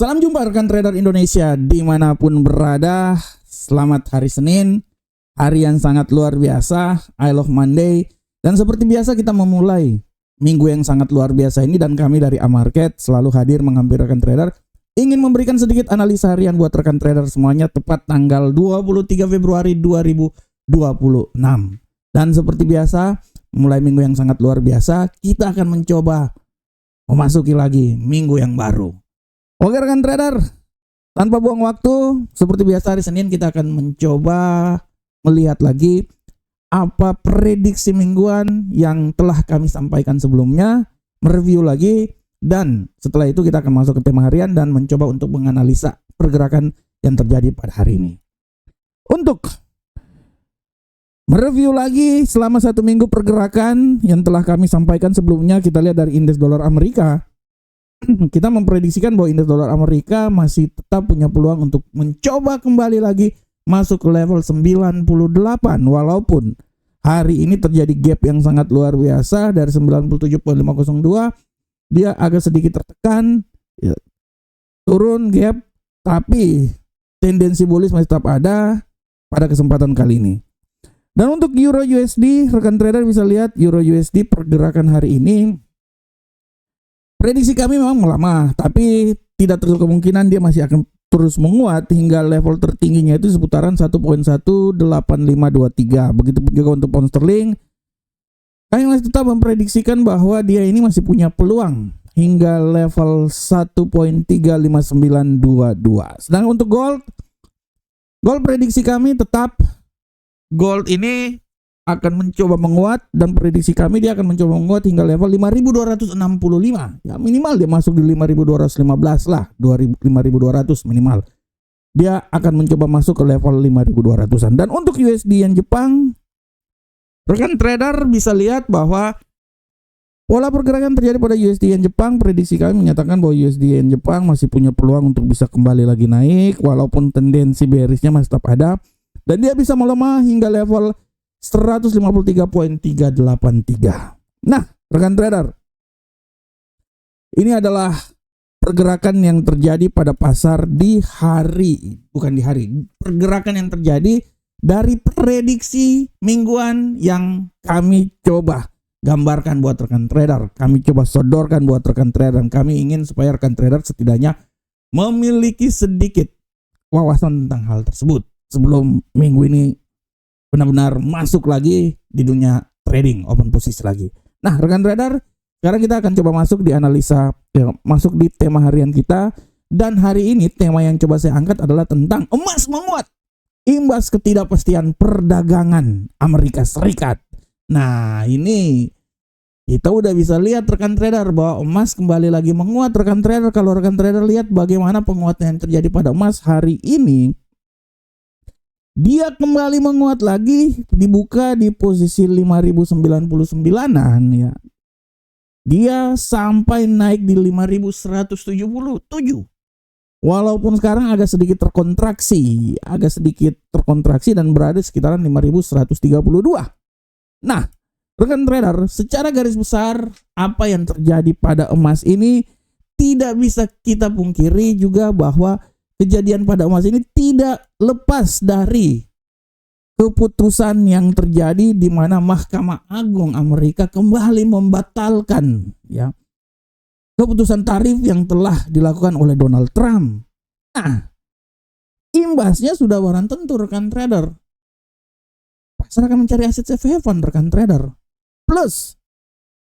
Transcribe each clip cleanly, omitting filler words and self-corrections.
Salam jumpa rekan trader Indonesia dimanapun berada. Selamat hari Senin, hari yang sangat luar biasa. I love Monday. Dan seperti biasa kita memulai minggu yang sangat luar biasa ini. Dan kami dari Amarket selalu hadir menghampiri rekan trader, ingin memberikan sedikit analisa harian buat rekan trader semuanya tepat tanggal 23 Februari 2026. Dan seperti biasa, mulai minggu yang sangat luar biasa, kita akan mencoba memasuki lagi minggu yang baru. Oke rekan trader, tanpa buang waktu, seperti biasa hari Senin kita akan mencoba melihat lagi apa prediksi mingguan yang telah kami sampaikan sebelumnya, mereview lagi, dan setelah itu kita akan masuk ke tema harian dan mencoba untuk menganalisa pergerakan yang terjadi pada hari ini. Untuk mereview lagi selama satu minggu pergerakan yang telah kami sampaikan sebelumnya, kita lihat dari indeks dolar Amerika. Kita memprediksikan bahwa indeks dolar Amerika masih tetap punya peluang untuk mencoba kembali lagi masuk ke level 98, walaupun hari ini terjadi gap yang sangat luar biasa dari 97.502. Dia agak sedikit tertekan, ya, turun gap, tapi tendensi bullish masih tetap ada pada kesempatan kali ini. Dan untuk Euro USD, rekan trader bisa lihat Euro USD pergerakan hari ini. Prediksi kami memang melemah, tapi tidak terlalu kemungkinan dia masih akan terus menguat hingga level tertingginya itu seputaran 1.18523. Begitupun juga untuk pound sterling. Kami masih tetap memprediksikan bahwa dia ini masih punya peluang hingga level 1.35922. Sedangkan untuk gold prediksi kami tetap gold ini akan mencoba menguat, dan prediksi kami dia akan mencoba menguat hingga level 5.265. Ya minimal dia masuk di 5.215 lah, 5.200 minimal. Dia akan mencoba masuk ke level 5.200-an. Dan untuk USD yen Jepang, rekan trader bisa lihat bahwa pola pergerakan terjadi pada USD yen Jepang. Prediksi kami menyatakan bahwa USD yen Jepang masih punya peluang untuk bisa kembali lagi naik, walaupun tendensi bearishnya masih tetap ada. Dan dia bisa melemah hingga level 153.383. Nah, rekan trader, ini adalah pergerakan yang terjadi pada pasar pergerakan yang terjadi dari prediksi mingguan yang kami coba gambarkan buat rekan trader. Kami coba sodorkan buat rekan trader, dan kami ingin supaya rekan trader setidaknya memiliki sedikit wawasan tentang hal tersebut sebelum minggu ini benar-benar masuk lagi di dunia trading, open posisi lagi. Nah, rekan trader, sekarang kita akan coba masuk di analisa, masuk di tema harian kita. Dan hari ini tema yang coba saya angkat adalah tentang emas menguat imbas ketidakpastian perdagangan Amerika Serikat. Nah, ini kita udah bisa lihat rekan trader bahwa emas kembali lagi menguat. Rekan trader, kalau rekan trader lihat bagaimana penguatan yang terjadi pada emas hari ini, dia kembali menguat lagi, dibuka di posisi 5.099-an ya. Dia sampai naik di 5.177. Walaupun sekarang agak sedikit terkontraksi dan berada sekitaran 5.132. Nah, rekan trader, secara garis besar apa yang terjadi pada emas ini tidak bisa kita pungkiri juga bahwa kejadian pada emas ini tidak lepas dari keputusan yang terjadi di mana Mahkamah Agung Amerika kembali membatalkan ya keputusan tarif yang telah dilakukan oleh Donald Trump. Nah, imbasnya sudah barang tentu rekan trader. Pasar akan mencari aset safe haven rekan trader. Plus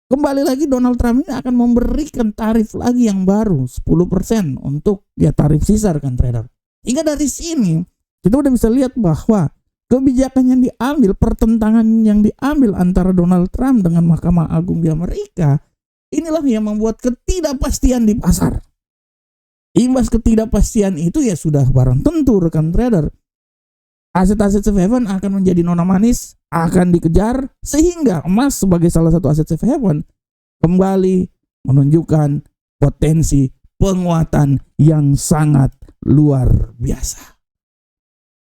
kembali lagi Donald Trump ini akan memberikan tarif lagi yang baru 10% untuk ya tarif sisa rekan trader. Hingga dari sini kita udah bisa lihat bahwa kebijakan yang diambil, pertentangan yang diambil antara Donald Trump dengan Mahkamah Agung di Amerika, inilah yang membuat ketidakpastian di pasar. Imbas ketidakpastian itu ya sudah barang tentu rekan trader. Aset-aset safe haven akan menjadi nona manis, akan dikejar, sehingga emas sebagai salah satu aset safe haven kembali menunjukkan potensi penguatan yang sangat luar biasa.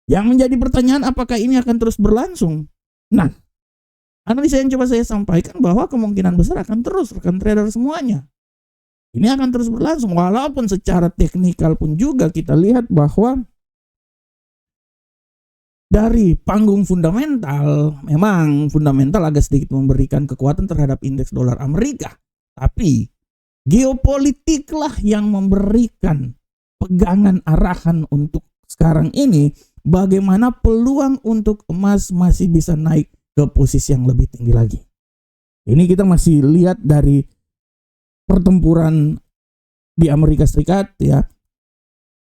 Yang menjadi pertanyaan, apakah ini akan terus berlangsung? Nah, analisa yang coba saya sampaikan bahwa kemungkinan besar akan terus rekan trader semuanya. ini akan terus berlangsung. Walaupun secara teknikal pun juga kita lihat bahwa dari panggung fundamental, memang fundamental agak sedikit memberikan kekuatan terhadap indeks dolar Amerika. Tapi geopolitiklah yang memberikan pegangan arahan untuk sekarang ini, bagaimana peluang untuk emas masih bisa naik ke posisi yang lebih tinggi lagi. Ini kita masih lihat dari pertempuran di Amerika Serikat ya.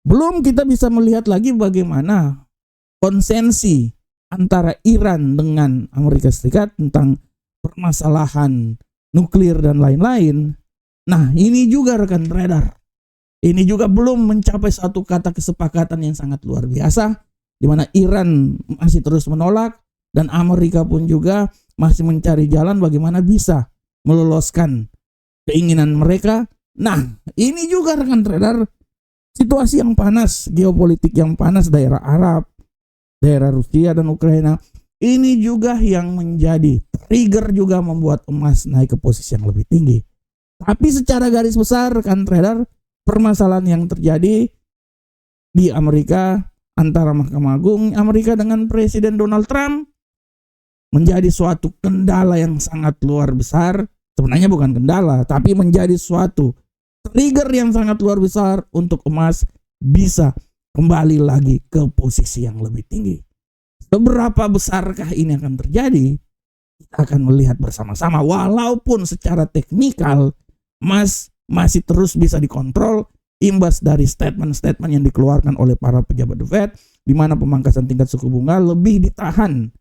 Belum kita bisa melihat lagi bagaimana konsensi antara Iran dengan Amerika Serikat tentang permasalahan nuklir dan lain-lain. Nah, ini juga rekan trader. Ini juga belum mencapai satu kata kesepakatan yang sangat luar biasa, di mana Iran masih terus menolak dan Amerika pun juga masih mencari jalan bagaimana bisa meloloskan keinginan mereka. Nah, ini juga rekan trader, situasi yang panas, geopolitik yang panas daerah Arab, daerah Rusia dan Ukraina, ini juga yang menjadi trigger juga membuat emas naik ke posisi yang lebih tinggi. Tapi secara garis besar rekan trader, permasalahan yang terjadi di Amerika antara Mahkamah Agung Amerika dengan Presiden Donald Trump menjadi suatu kendala yang sangat luar besar. Sebenarnya bukan kendala, tapi menjadi suatu trigger yang sangat luar besar untuk emas bisa kembali lagi ke posisi yang lebih tinggi. Seberapa besarkah ini akan terjadi? Kita akan melihat bersama-sama. Walaupun secara teknikal emas masih terus bisa dikontrol imbas dari statement-statement yang dikeluarkan oleh para pejabat The Fed, di mana pemangkasan tingkat suku bunga lebih ditahan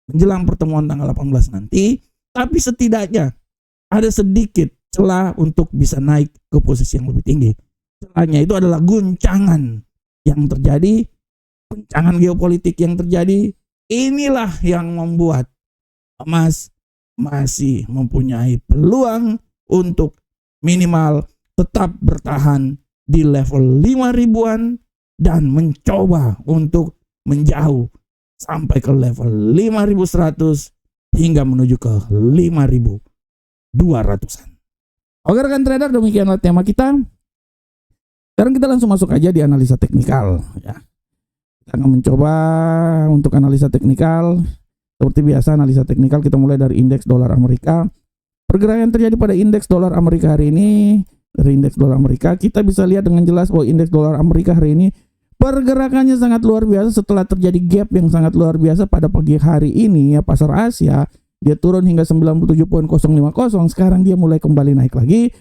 menjelang pertemuan tanggal 18 nanti, tapi setidaknya ada sedikit celah untuk bisa naik ke posisi yang lebih tinggi. Celahnya itu adalah guncangan yang terjadi, guncangan geopolitik yang terjadi. Inilah yang membuat emas masih mempunyai peluang untuk minimal tetap bertahan di level 5 ribuan dan mencoba untuk menjauh sampai ke level 5.100 hingga menuju ke 5.200-an. Oke rekan trader, demikianlah tema kita. Sekarang kita langsung masuk aja di analisa teknikal ya. Kita akan mencoba untuk analisa teknikal. Seperti biasa analisa teknikal kita mulai dari indeks dolar Amerika. Pergerakan terjadi pada indeks dolar Amerika hari ini, dari indeks dolar Amerika kita bisa lihat dengan jelas bahwa indeks dolar Amerika hari ini pergerakannya sangat luar biasa setelah terjadi gap yang sangat luar biasa pada pagi hari ini ya. Pasar Asia dia turun hingga 97.050, sekarang dia mulai kembali naik lagi.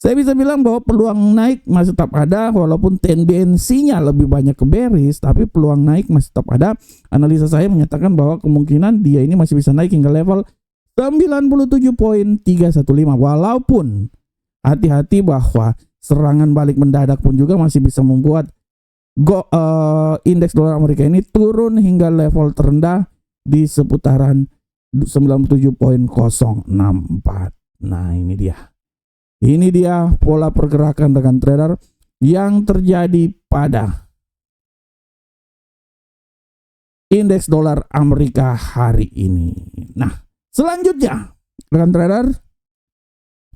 Saya bisa bilang bahwa peluang naik masih tetap ada, walaupun tendensinya lebih banyak ke bearish, tapi peluang naik masih tetap ada. Analisa saya menyatakan bahwa kemungkinan dia ini masih bisa naik hingga level 97.315, walaupun hati-hati bahwa serangan balik mendadak pun juga masih bisa membuat indeks dolar Amerika ini turun hingga level terendah di seputaran 97.064. Nah, ini dia. Ini dia pola pergerakan rekan trader yang terjadi pada indeks dolar Amerika hari ini. Nah, selanjutnya rekan trader,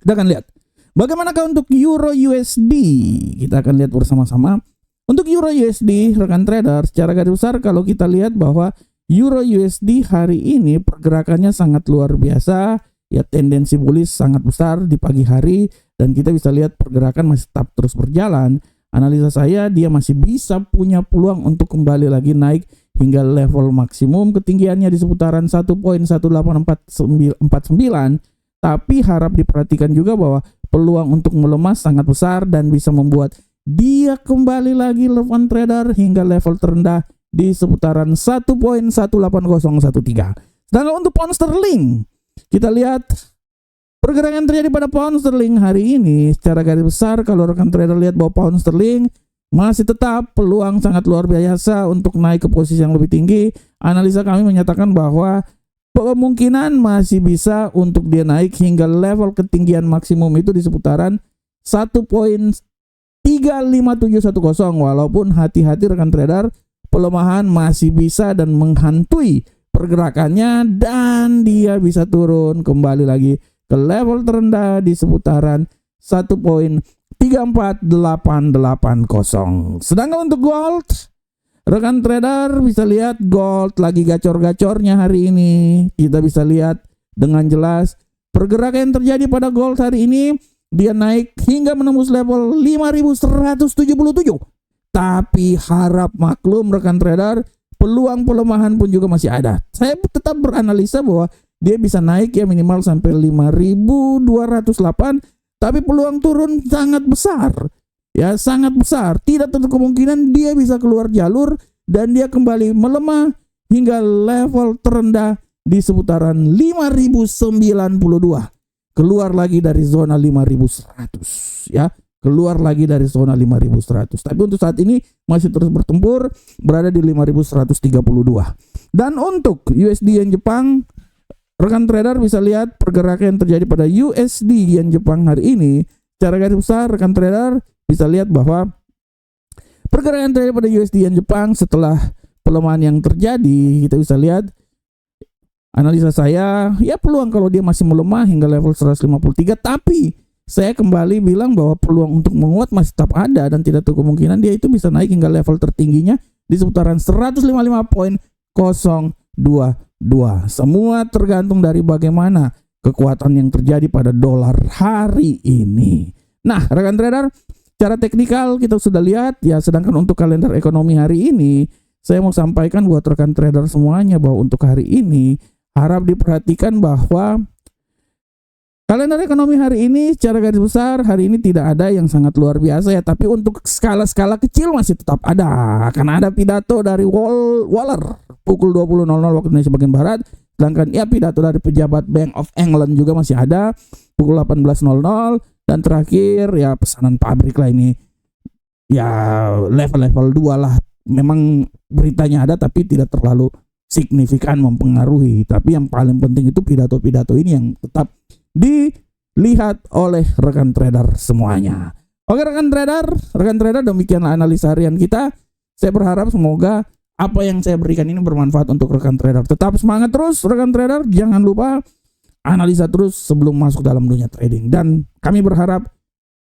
kita akan lihat bagaimanakah untuk Euro USD. Kita akan lihat bersama-sama. Untuk Euro USD rekan trader, secara garis besar kalau kita lihat bahwa Euro USD hari ini pergerakannya sangat luar biasa ya, tendensi bullish sangat besar di pagi hari dan kita bisa lihat pergerakan masih tetap terus berjalan. Analisa saya dia masih bisa punya peluang untuk kembali lagi naik hingga level maksimum ketinggiannya di seputaran 1.18449, tapi harap diperhatikan juga bahwa peluang untuk melemah sangat besar dan bisa membuat dia kembali lagi rekan trader hingga level terendah di seputaran 1.18013. Sedangkan untuk pound sterling, kita lihat pergerakan terjadi pada pound sterling hari ini secara garis besar. Kalau rekan trader lihat bahwa pound sterling masih tetap peluang sangat luar biasa untuk naik ke posisi yang lebih tinggi. Analisa kami menyatakan bahwa kemungkinan masih bisa untuk dia naik hingga level ketinggian maksimum itu di seputaran 1.35710, walaupun hati-hati rekan trader, pelemahan masih bisa dan menghantui pergerakannya dan dia bisa turun kembali lagi ke level terendah di seputaran 1.34880. Sedangkan untuk gold, rekan trader bisa lihat gold lagi gacor-gacornya hari ini. Kita bisa lihat dengan jelas pergerakan yang terjadi pada gold hari ini. Dia naik hingga menembus level 5.177. Tapi harap maklum rekan trader, peluang pelemahan pun juga masih ada. Saya tetap beranalisa bahwa dia bisa naik ya minimal sampai 5.208, tapi peluang turun sangat besar. Ya, sangat besar. Tidak tertutup kemungkinan dia bisa keluar jalur dan dia kembali melemah hingga level terendah di seputaran 5.092. Keluar lagi dari zona 5.100 ya. Keluar lagi dari zona 5.100. Tapi untuk saat ini masih terus bertempur berada di 5.132. Dan untuk USD Yen Jepang, rekan trader bisa lihat pergerakan yang terjadi pada USD Yen Jepang hari ini. Secara garis besar rekan trader bisa lihat bahwa pergerakan yang terjadi pada USD Yen Jepang setelah pelemahan yang terjadi, kita bisa lihat analisa saya, ya peluang kalau dia masih melemah hingga level 153, tapi saya kembali bilang bahwa peluang untuk menguat masih tetap ada dan tidak tertutup kemungkinan dia itu bisa naik hingga level tertingginya di seputaran 155.022. Semua tergantung dari bagaimana kekuatan yang terjadi pada dolar hari ini. Nah, rekan trader, secara teknikal kita sudah lihat ya, sedangkan untuk kalender ekonomi hari ini, saya mau sampaikan buat rekan trader semuanya bahwa untuk hari ini harap diperhatikan bahwa kalender ekonomi hari ini secara garis besar hari ini tidak ada yang sangat luar biasa ya, tapi untuk skala-skala kecil masih tetap ada. Akan ada pidato dari Waller pukul 20.00 waktu Indonesia bagian Barat, sedangkan ya pidato dari pejabat Bank of England juga masih ada pukul 18.00, dan terakhir ya pesanan pabrik lah ini ya level 2 lah. Memang beritanya ada tapi tidak terlalu signifikan mempengaruhi, tapi yang paling penting itu pidato-pidato ini yang tetap dilihat oleh rekan trader semuanya. Oke rekan trader, demikianlah analisa harian kita. Saya berharap semoga apa yang saya berikan ini bermanfaat untuk rekan trader. Tetap semangat terus rekan trader, jangan lupa analisa terus sebelum masuk dalam dunia trading. Dan kami berharap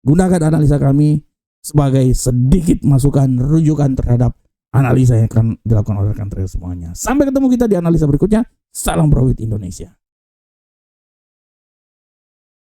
gunakan analisa kami sebagai sedikit masukan rujukan terhadap analisa yang akan dilakukan oleh rekan trader semuanya. Sampai ketemu kita di analisa berikutnya. Salam Profit Indonesia.